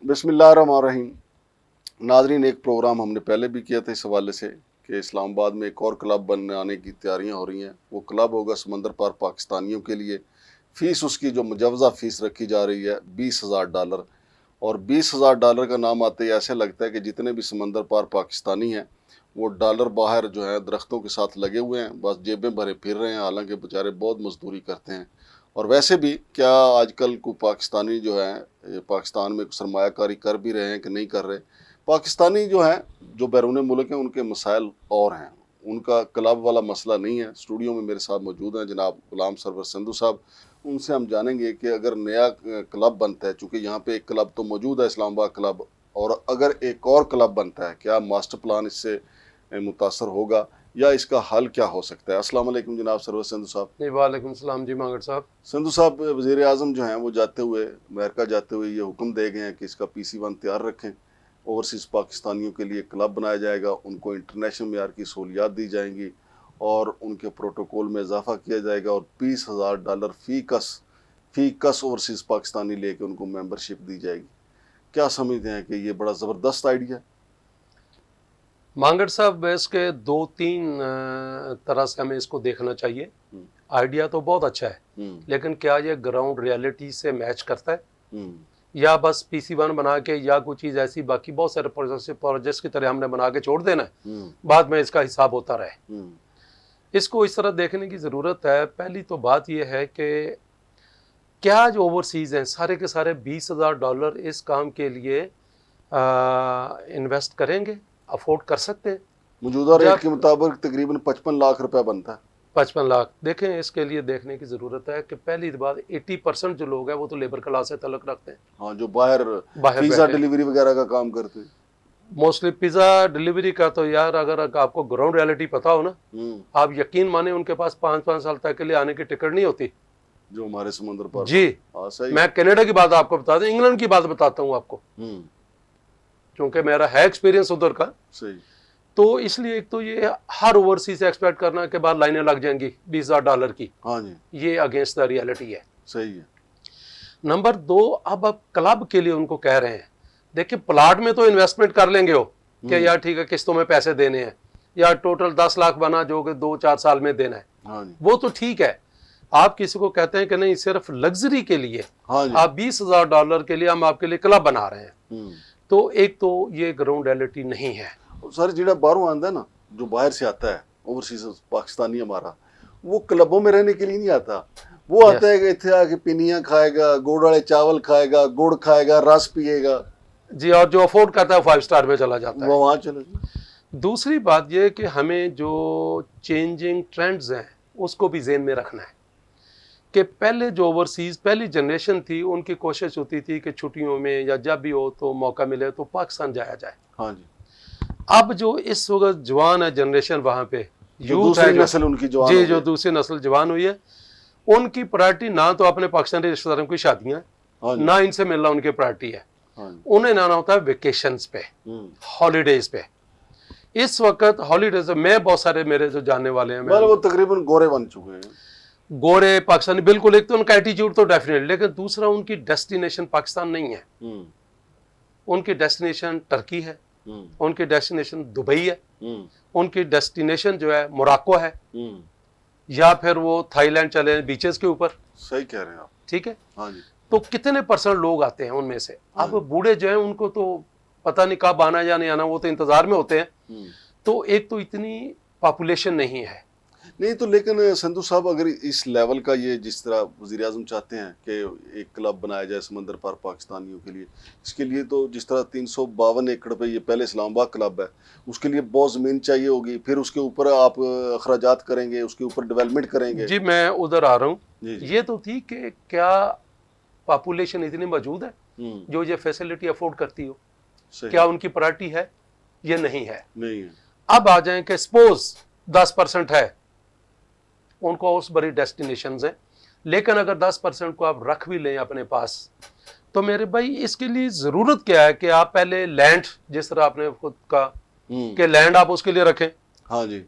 बिस्मिल्लाहिर्रहमानिर्रहीम। नाज़रीन, एक प्रोग्राम हमने पहले भी किया था इस हवाले से कि इस्लामाबाद में एक और क्लब बनाने की तैयारियां हो रही हैं। वो क्लब होगा समंदर पार पाकिस्तानियों के लिए। फ़ीस उसकी जो मुजवज़ा फ़ीस रखी जा रही है $20,000, और $20,000 का नाम आते ही ऐसे लगता है कि जितने भी समंदर पार पाकिस्तानी हैं वो डॉलर बाहर जो है दरख्तों के साथ लगे हुए हैं, बस जेबें भरे फिर रहे हैं, हालांकि बेचारे बहुत मजदूरी करते हैं। और वैसे भी क्या आजकल को पाकिस्तानी जो है पाकिस्तान में सरमायाकारी कर भी रहे हैं कि नहीं कर रहे। पाकिस्तानी जो हैं जो बैरून मुल्क हैं उनके मसाइल और हैं, उनका क्लब वाला मसला नहीं है। स्टूडियो में मेरे साथ मौजूद हैं जनाब गुलाम सरवर संधू साहब। उनसे हम जानेंगे कि अगर नया क्लब बनता है, चूँकि यहाँ पे एक क्लब तो मौजूद है इस्लामाबाद क्लब, और अगर एक और क्लब बनता है क्या मास्टर प्लान इससे मुतासर होगा या इसका हल क्या हो सकता है। अस्सलाम वालेकुम जनाब सरवर संधू साहब। जी वालेकुम सलाम जी मांगड़ साहब। संधू साहब, वज़ीर आज़म जो हैं वो जाते हुए अमेरिका जाते हुए ये हुक्म दे गए हैं कि इसका PC-1 तैयार रखें, ओवरसीज़ पाकिस्तानियों के लिए क्लब बनाया जाएगा, उनको इंटरनेशनल मेयार की सहूलियात दी जाएंगी और उनके प्रोटोकॉल में इजाफा किया जाएगा और $20,000 फ़ी कस ओवरसीज़ पाकिस्तानी लेके उनको मेंबरशिप दी जाएगी। क्या समझते हैं कि ये बड़ा ज़बरदस्त आइडिया है? मांगड़ साहब, इसके दो तीन तरह से हमें इसको देखना चाहिए। आइडिया तो बहुत अच्छा है, लेकिन क्या ये ग्राउंड रियलिटी से मैच करता है या बस PC-1 बना के या कुछ चीज़ ऐसी बाकी बहुत सारे प्रोजेक्ट्स की तरह हमने बना के छोड़ देना है, बाद में इसका हिसाब होता रहे। इसको इस तरह देखने की ज़रूरत है। पहली तो बात यह है कि क्या जो ओवरसीज़ हैं सारे के सारे $20,000 इस काम के लिए इन्वेस्ट करेंगे, अफोर्ड कर सकते हैं? मौजूदा रेट के मुताबिक तकरीबन 55 लाख रुपया बनता है। 55 लाख। देखें, इसके लिए देखने की ज़रूरत है कि पहली बात 80% जो लोग हैं वो तो लेबर क्लास से तलक रखते हैं। हाँ, जो बाहर पिज़्ज़ा डिलीवरी वगैरह का काम करते हैं। मोस्टली पिज़्ज़ा डिलीवरी का तो यार, अगर आपको ग्राउंड रियलिटी पता हो ना, आप यकीन माने उनके पास 5-5 साल तक के लिए आने की टिकट नहीं होती जो हमारे समुद्र पर। जी। मैं कनाडा की बात आपको बता दूं, इंग्लैंड की बात बताता हूँ आपको, क्योंकि मेरा है एक्सपीरियंस उधर का। सही। तो इसलिए एक तो ये हर ओवरसीज से एक्सपेक्ट करना के बाद लाइनें लग जाएंगी $20,000 की। हाँ जी, ये अगेंस्ट द रियलिटी है। सही है। नंबर 2, अब आप क्लब के लिए उनको कह रहे हैं, देखिए प्लाट में तो इन्वेस्टमेंट कर लेंगे हो कि यार ठीक है किस्तों में पैसे देने हैं, या टोटल 10 लाख बना जो कि 2-4 साल में देना है। हाँ जी। वो तो ठीक है। आप किसी को कहते हैं कि नहीं सिर्फ लग्जरी के लिए, हाँ जी, आप $20,000 के लिए हम आपके लिए क्लब बना रहे हैं, तो एक तो ये ग्राउंड रियलिटी नहीं है। सर जिहड़ा बाहरों आंदा है ना, जो बाहर से आता है ओवरसीज पाकिस्तानी हमारा, वो क्लबों में रहने के लिए नहीं आता। वो आता है कि इत्थे आके पिनियां खाएगा, गुड़ वाले चावल खाएगा, गुड़ खाएगा, रस पिएगा जी, और जो अफोर्ड करता है 5 स्टार में चला जाता है, वो वहाँ चले जाए। दूसरी बात यह कि हमें जो चेंजिंग ट्रेंड्स हैं उसको भी ज़हन में रखना है कि पहले जो ओवरसीज पहली जनरेशन थी उनकी कोशिश होती थी कि छुट्टियों में या जब भी हो तो मौका मिले तो पाकिस्तान जाया जाए। हाँ जी। अब जो इस वक्त जवान है जनरेशन वहाँ पे, यूथ है नस्ल उनकी जवान जी, जो दूसरी नस्ल जवान हुई है, उनकी प्रायोरिटी ना तो अपने पाकिस्तानी रिश्तेदारों की शादियाँ, ना इनसे मिलना उनकी प्रायोरिटी है। उन्हें ना होता है वेकेशंस पे, हॉलीडेज पे। इस वक्त हॉलीडेज में बहुत सारे मेरे जो जानने वाले हैं, वो तकरीबन गोरे बन चुके हैं, गोरे पाकिस्तानी। बिल्कुल, एक तो उनका एटीट्यूड तो डेफिनेट, लेकिन दूसरा उनकी डेस्टिनेशन पाकिस्तान नहीं है। उनकी डेस्टिनेशन टर्की है, उनकी डेस्टिनेशन दुबई है, उनकी डेस्टिनेशन जो है मोरक्को है, या फिर वो थाईलैंड चले बीचेस के ऊपर। सही कह रहे हैं आप। ठीक है। हाँ जी। तो कितने % लोग आते हैं उनमें से? अब बूढ़े जो हैं उनको तो पता नहीं कब आना या नहीं आना, वो तो इंतजार में होते हैं। तो एक तो इतनी पॉपुलेशन नहीं है। नहीं तो लेकिन संधू साहब, अगर इस लेवल का ये जिस तरह वज़ीर आज़म चाहते हैं कि एक क्लब बनाया जाए समंदर पार पाकिस्तानियों के लिए, इसके लिए तो जिस तरह 352 एकड़ पे ये पहले इस्लामाबाद क्लब है, उसके लिए बहुत ज़मीन चाहिए होगी, फिर उसके ऊपर आप अखराजात करेंगे, उसके ऊपर डेवलपमेंट करेंगे। जी, मैं उधर आ रहा हूँ। ये तो थी कि क्या पॉपुलेशन इतनी मौजूद है जो ये फैसिलिटी अफोर्ड करती हो? क्या उनकी प्रायोरिटी है? ये नहीं है। नहीं है। अब आ जाए कि सपोज 10% है, उनको उस बड़ी डेस्टिनेशंस हैं, लेकिन अगर 10% को आप रख भी लें अपने पास, तो मेरे भाई इसके लिए ज़रूरत क्या है कि आप पहले लैंड, जिस तरह आपने खुद कहा कि लैंड आप उसके लिए रखें। हाँ जी।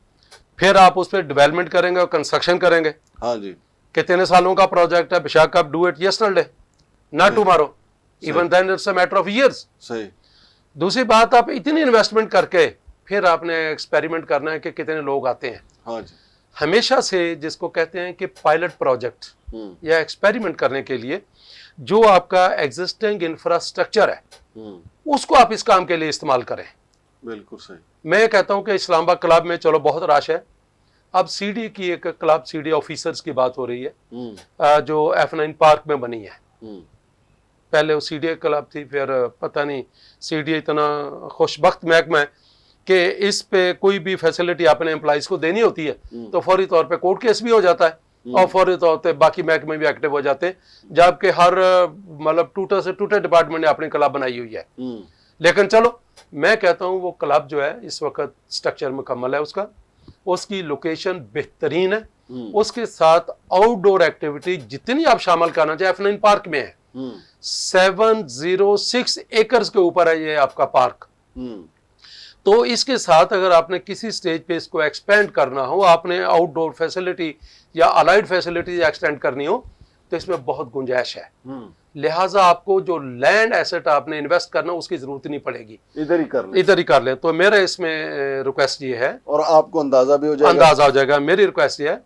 फिर आप उस पर डेवलपमेंट करेंगे और कंस्ट्रक्शन करेंगे। हाँ जी। कितने सालों का प्रोजेक्ट है, बेशक आप डू इट यस्टरडे, ना tomorrow. Even then it's a matter of years. सही। दूसरी बात, आप इतनी इन्वेस्टमेंट करके फिर आपने एक्सपेरिमेंट करना है कि कितने लोग आते हैं। हाँ जी। हमेशा से जिसको कहते हैं कि पायलट प्रोजेक्ट या एक्सपेरिमेंट करने के लिए जो आपका एग्जिस्टिंग इंफ्रास्ट्रक्चर है उसको आप इस काम के लिए इस्तेमाल करें। बिल्कुल सही। मैं कहता हूं कि इस्लामाबाद क्लब में चलो बहुत रश है, अब सीडी की एक क्लब, सीडी ऑफिसर्स की बात हो रही है जो F9 पार्क में बनी है। पहले वो सीडी क्लब थी, फिर पता नहीं सीडी इतना खुशबख्त महकमा है कि इस पे कोई भी फैसिलिटी अपने एम्प्लॉइज को देनी होती है तो फौरी तौर पे कोर्ट केस भी हो जाता है और फौरी तौर पे बाकी महकमे भी एक्टिव हो जाते हैं, जबकि हर मतलब टूटे से टूटे डिपार्टमेंट ने अपनी क्लब बनाई हुई है। लेकिन चलो मैं कहता हूँ वो क्लब जो है इस वक्त स्ट्रक्चर मुकम्मल है, उसकी लोकेशन बेहतरीन है, उसके साथ आउटडोर एक्टिविटी जितनी आप शामिल करना चाहे F9 पार्क में है। 706 एकर्स के ऊपर है ये आपका पार्क। तो इसके साथ अगर आपने किसी स्टेज पे इसको एक्सपेंड करना हो, आपने आउटडोर फैसिलिटी या अलाइड फैसिलिटी एक्सटेंड करनी हो, तो इसमें बहुत गुंजाइश है। लिहाजा आपको जो लैंड एसेट आपने इन्वेस्ट करना उसकी जरूरत नहीं पड़ेगी, इधर ही कर ले। तो मेरा इसमें रिक्वेस्ट ये है, और आपको अंदाजा भी हो जाएगा, मेरी रिक्वेस्ट ये है,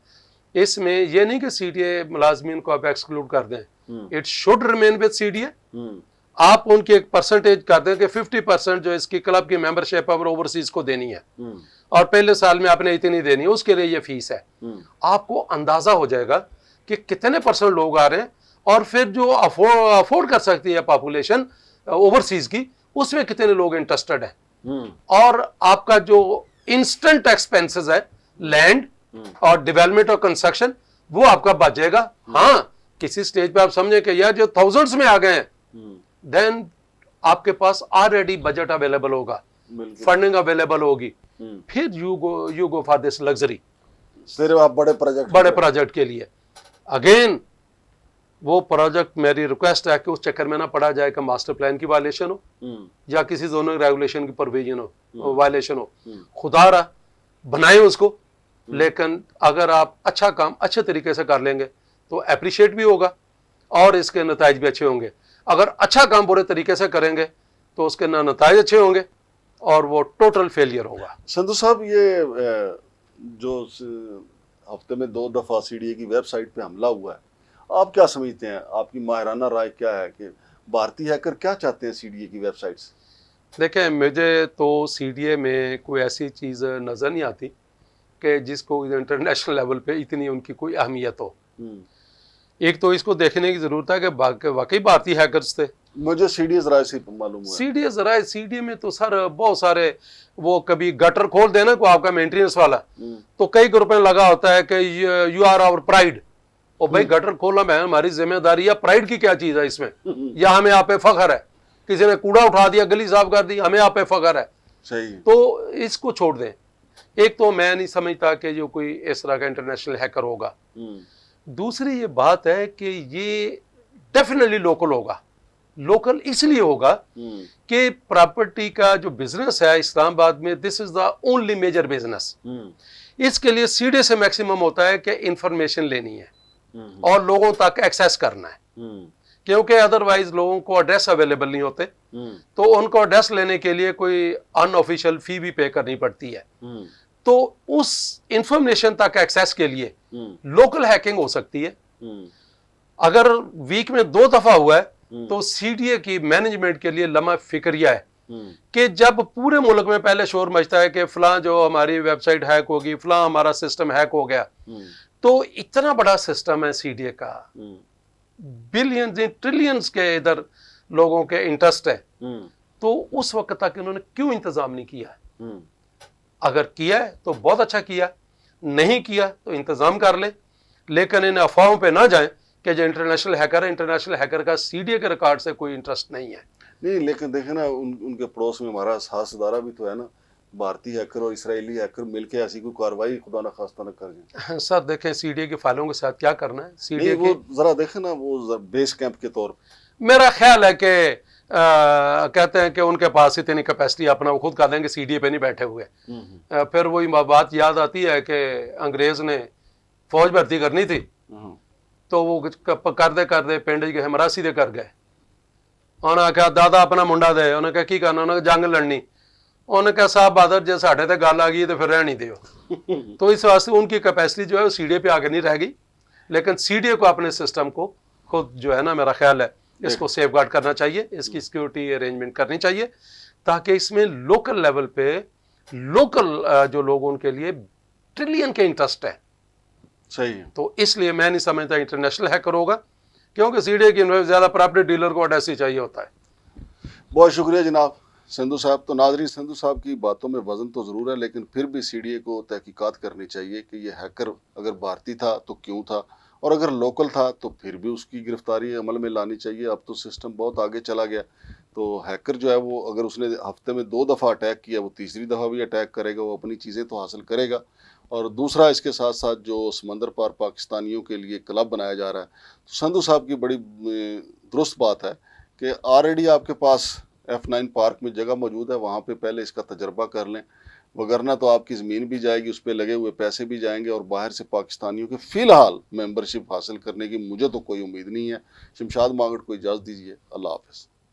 इसमें ये नहीं कि सीडीए मुलाजमीन को आप एक्सक्लूड कर दें, it should remain with CDA. आप उनकी एक परसेंटेज कर दें कि 50% जो इसकी क्लब की मेंबरशिप है वो ओवरसीज को देनी है और पहले साल में आपने इतनी देनी है, उसके लिए ये फीस है। आपको अंदाजा हो जाएगा कि कितने % लोग आ रहे हैं और फिर जो अफोर्ड कर सकती है पॉपुलेशन ओवरसीज की, उसमें कितने लोग इंटरेस्टेड हैं। और आपका जो इंस्टेंट एक्सपेंसेस है लैंड और डेवलपमेंट और कंस्ट्रक्शन, वो आपका बचेगा। हाँ, किसी स्टेज पे आप समझें कि यार जो थाउजेंड्स में आ गए हैं, देन आपके पास ऑलरेडी बजट अवेलेबल होगा, फंडिंग अवेलेबल होगी, फिर you go for this luxury, सिर्फ आप बड़े प्रोजेक्ट के लिए। अगेन वो प्रोजेक्ट, मेरी रिक्वेस्ट है कि उस चक्कर में ना पड़ा जाए कि मास्टर प्लान की वायलेशन हो या किसी जोनल रेगुलेशन की प्रोविजन हो, वायलेशन हो। खुदारा बनाए उसको, लेकिन अगर आप अच्छा काम अच्छे तरीके से कर लेंगे तो अप्रिशिएट भी होगा और इसके नताइज भी अच्छे होंगे। अगर अच्छा काम बुरे तरीके से करेंगे तो उसके ना नताइज अच्छे होंगे और वो टोटल फेलियर होगा। संधू साहब, ये जो हफ्ते में 2 दफा सीडीए की वेबसाइट पे हमला हुआ है, आप क्या समझते हैं, आपकी माहिराना राय क्या है कि भारतीय हैकर क्या चाहते हैं सीडीए की वेबसाइट से? देखें, मुझे तो सीडीए में कोई ऐसी चीज़ नज़र नहीं आती कि जिसको इंटरनेशनल लेवल पे इतनी उनकी कोई अहमियत हो। एक तो इसको देखने की जरूरत है कि वाकई भारतीय हैकर्स थे। मुझे सीडीए जराए से मालूम हुआ। सीडीए में तो सर बहुत सारे, वो कभी गटर खोल देना को आपका मेंटेनेंस वाला, तो कई ग्रुप में लगा होता है कि यू आर आवर प्राइड। और भाई गटर खोलना मैं हमारी जिम्मेदारी है, प्राइड की क्या चीज है इसमें? या हमें आप पे फख्र है, किसी ने कूड़ा उठा दिया, गली साफ कर दी, हमें आप पे फख्र है। सही। तो इसको छोड़ दें। एक तो मैं नहीं समझता कि जो कोई इस तरह का इंटरनेशनल हैकर होगा। दूसरी ये बात है कि ये डेफिनेटली लोकल होगा। लोकल इसलिए होगा कि प्रॉपर्टी का जो बिजनेस है इस्लामाबाद में, this is the only major business. इसके लिए सीधे से मैक्सिमम होता है कि इंफॉर्मेशन लेनी है और लोगों तक एक्सेस करना है, क्योंकि अदरवाइज लोगों को एड्रेस अवेलेबल नहीं होते, तो उनको एड्रेस लेने के लिए कोई अनऑफिशियल फी भी पे करनी पड़ती है। तो उस इंफॉर्मेशन तक एक्सेस के लिए लोकल हैकिंग हो सकती है। अगर वीक में 2 दफा हुआ है तो सीडीए की मैनेजमेंट के लिए लम्हा फिक्रिया है कि जब पूरे मुल्क में पहले शोर मचता है कि फलां जो हमारी वेबसाइट हैक होगी, फलां हमारा सिस्टम हैक हो गया, तो इतना बड़ा सिस्टम है सीडीए का, बिलियंस ट्रिलियंस के इधर लोगों के इंटरेस्ट है, तो उस वक्त तक इन्होंने क्यों इंतजाम नहीं किया? अगर किया है तो बहुत अच्छा किया, नहीं किया तो इंतजाम कर ले, लेकिन इन अफवाहों पे ना जाएं कि जो इंटरनेशनल हैकर है, इंटरनेशनल हैकर का सीडीए के रिकॉर्ड से कोई इंटरेस्ट नहीं है। नहीं, लेकिन देखे ना उनके पड़ोस में हमारा साझेदारा भी तो है ना, भारतीय हैकर और इजरायली हैकर मिलके ऐसी कोई कार्रवाई खुदा न खास्ता न कर जाए। सर देखें, सीडीए की फाइलों के साथ क्या करना है, सीडीए वो जरा देखे ना, वो बेस कैंप के तौर पर मेरा ख्याल है कि कहते हैं कि उनके पास इतनी कैपेसिटी अपना वो खुद कर देंगे, सीडीए पे नहीं बैठे हुए। फिर वही बात याद आती है कि अंग्रेज ने फौज भर्ती करनी थी तो वो करते करते पिंड गए, मरासी दे कर गए उन्हें आख्या दादा अपना मुंडा दे, उन्हें कहा की करना, उन्हें जंग लड़नी, उन्हें कहा साहब बहादुर जो साढ़े ते गल आ गई तो फिर रह नहीं दियो। तो इस वास्ते उनकी कैपेसिटी जो है वो सीडीए पे आगे नहीं रह गई, लेकिन सीडीए को अपने सिस्टम को खुद जो है ना, मेरा ख्याल है इसको सेफ गार्ड करना चाहिए, इसकी सिक्योरिटी अरेंजमेंट करनी चाहिए, ताकि इसमें लोकल लेवल पे लोकल जो लोग उनके लिए ट्रिलियन के इंटरेस्ट है। सही है। तो इसलिए मैं नहीं समझता इंटरनेशनल हैकर होगा, क्योंकि सीडीए की ज़्यादा प्रॉपर्टी डीलर को अडेसी चाहिए होता है। बहुत शुक्रिया जनाब संधू साहब। तो नाजरीन, संधू साहब की बातों में वजन तो ज़रूर है, लेकिन फिर भी सीडीए को तहकीकात करनी चाहिए कि ये हैकर अगर भारतीय था तो क्यों था, और अगर लोकल था तो फिर भी उसकी गिरफ्तारी अमल में लानी चाहिए। अब तो सिस्टम बहुत आगे चला गया, तो हैकर जो है वो अगर उसने हफ्ते में 2 दफ़ा अटैक किया, वो तीसरी दफ़ा भी अटैक करेगा, वो अपनी चीज़ें तो हासिल करेगा। और दूसरा, इसके साथ साथ जो समंदर पार पाकिस्तानियों के लिए क्लब बनाया जा रहा है, तो संधू साहब की बड़ी दुरुस्त बात है कि ऑलरेडी आपके पास F9 पार्क में जगह मौजूद है, वहाँ पे पहले इसका तजर्बा कर लें, वगरना तो आपकी ज़मीन भी जाएगी, उस पर लगे हुए पैसे भी जाएंगे, और बाहर से पाकिस्तानियों के फ़िलहाल मेंबरशिप हासिल करने की मुझे तो कोई उम्मीद नहीं है। शमशाद मांगड़ को इजाज़त दीजिए। अल्लाह हाफ़िज़।